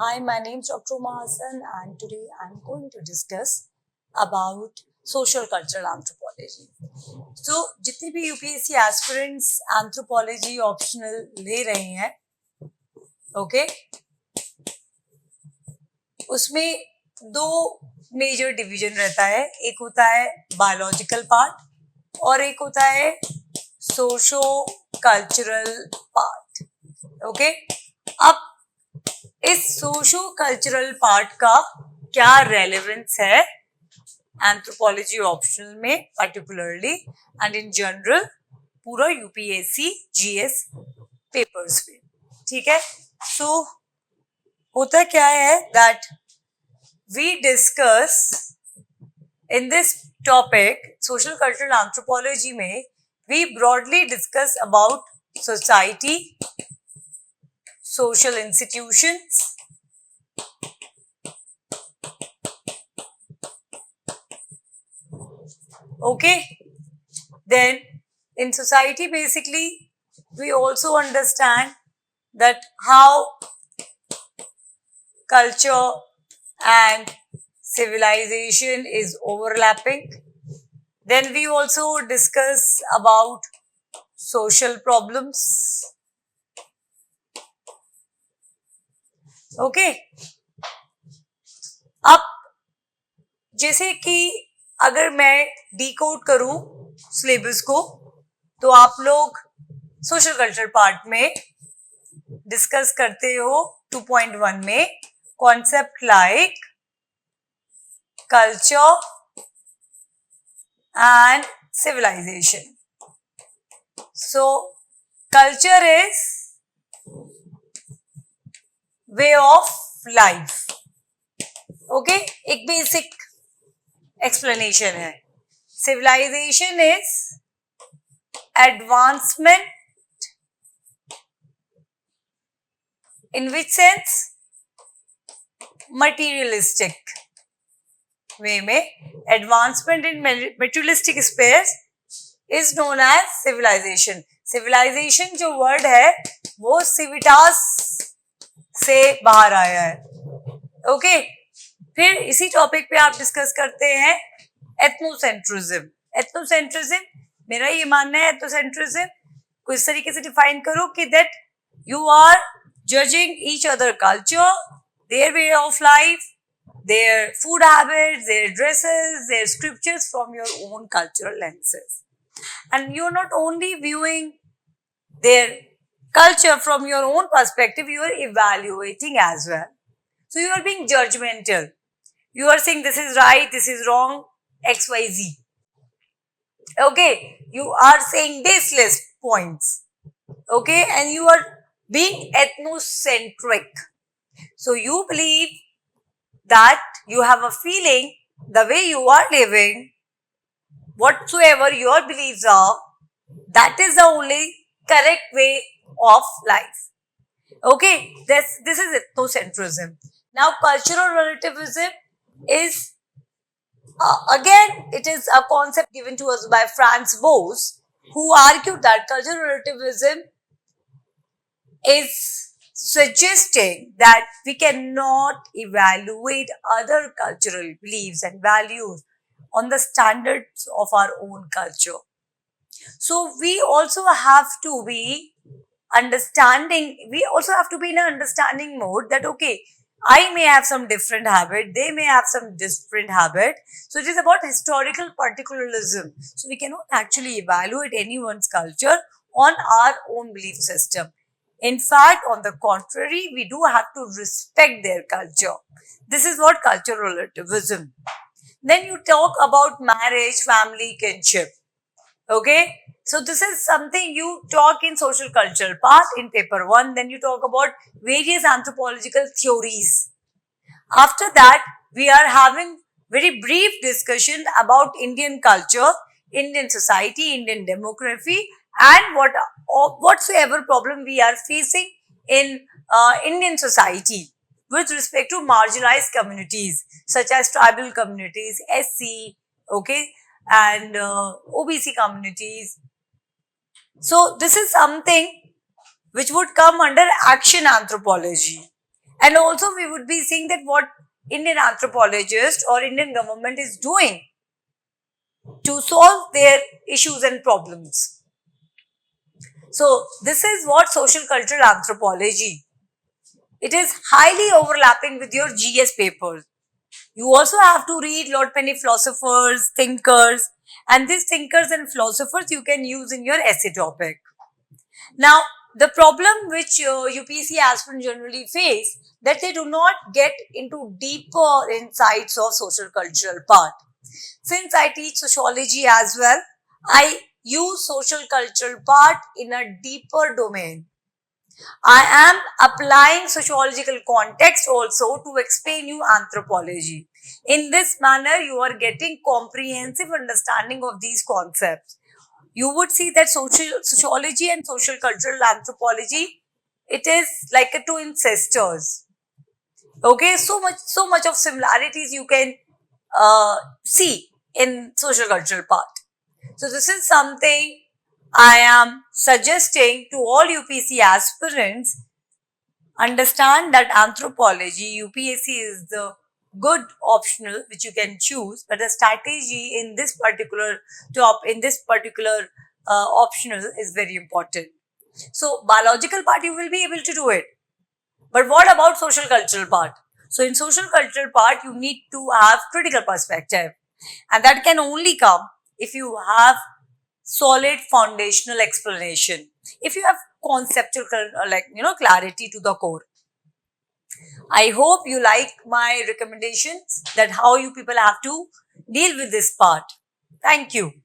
Hi, my name is Dr. Uma Hassan, and today I'm going to discuss about social cultural anthropology. So, जितने भी UPSC aspirants anthropology optional ले रहे हैं, okay, उसमें दो major division रहता है. एक होता है बायोलॉजिकल पार्ट और एक होता है सोशो कल्चरल पार्ट. ओके, अब इस सोशो कल्चरल पार्ट का क्या रेलेवेंस है एंथ्रोपोलॉजी ऑप्शनल में पर्टिकुलरली एंड इन जनरल पूरा यूपीएससी जीएस पेपर्स में. ठीक है, सो होता क्या है that we discuss in this topic social cultural anthropology में we broadly discuss about society, social institutions, okay, then in society basically we also understand that how culture and civilization is overlapping. Then we also discuss about social problems. Okay, अब जैसे कि अगर मैं decode करूं syllabus को तो आप लोग सोशल कल्चर पार्ट में डिस्कस करते हो 2.1 में concept like culture and civilisation. So culture is way of life. Okay, एक बेसिक एक्सप्लेनेशन है. Civilisation is advancement in which sense materialistic way में. Advancement in materialistic space is known as civilisation. Civilisation जो word है वो सिविटास से बाहर आया है. ओके, फिर इसी टॉपिक पे आप डिस्कस करते हैं एथनोसेंट्रिज्म. एथनोसेंट्रिज्म मेरा ये मानना है एथनोसेंट्रिज्म को इस तरीके से डिफाइन करो कि that you are judging each other culture, their way of life, their food habits, their dresses, their scriptures from your own cultural lenses. And you're not only viewing their culture from your own perspective, you are evaluating as well. So you are being judgmental. You are saying this is right, this is wrong, XYZ. Okay, you are saying baseless points. Okay, and you are being ethnocentric. So you believe that you have a feeling the way you are living, whatsoever your beliefs are, that is the only correct way of life. Okay, this is ethnocentrism. Now cultural relativism is again it is a concept given to us by Franz Boas, who argued that cultural relativism is suggesting that we cannot evaluate other cultural beliefs and values on the standards of our own culture. So we also have to be understanding, we also have to be in an understanding mode that okay, I may have some different habit, they may have some different habit. So it is about historical particularism. So we cannot actually evaluate anyone's culture on our own belief system. In fact, on the contrary, we do have to respect their culture. This is what cultural relativism. Then you talk about marriage, family, kinship. Okay, so this is something you talk in social cultural part in paper 1. Then you talk about various anthropological theories. After that, we are having very brief discussion about Indian culture, Indian society, Indian demography, and whatsoever problem we are facing in Indian society with respect to marginalized communities such as tribal communities, SC, okay, and OBC communities. So this is something which would come under action anthropology. And also we would be seeing that what Indian anthropologist or Indian government is doing to solve their issues and problems. So this is what social cultural anthropology. It is highly overlapping with your GS papers. You also have to read lot many philosophers, thinkers, and these thinkers and philosophers you can use in your essay topic. Now, the problem which UPSC aspirants generally face, that they do not get into deeper insights of social cultural part. Since I teach sociology as well, I use social cultural part in a deeper domain. I am applying sociological context also to explain you anthropology. In this manner, you are getting comprehensive understanding of these concepts. You would see that sociology and social cultural anthropology, it is like a twin sisters. Okay, so much of similarities you can see in social cultural part. So this is something I am suggesting to all UPSC aspirants. Understand that anthropology, UPSC is the good optional which you can choose, but the strategy in this particular optional is very important. So biological part you will be able to do it, but what about social cultural part? So in social cultural part you need to have critical perspective, and that can only come if you have solid foundational explanation, if you have conceptual clarity to the core. I hope you like my recommendations that how you people have to deal with this part. Thank you.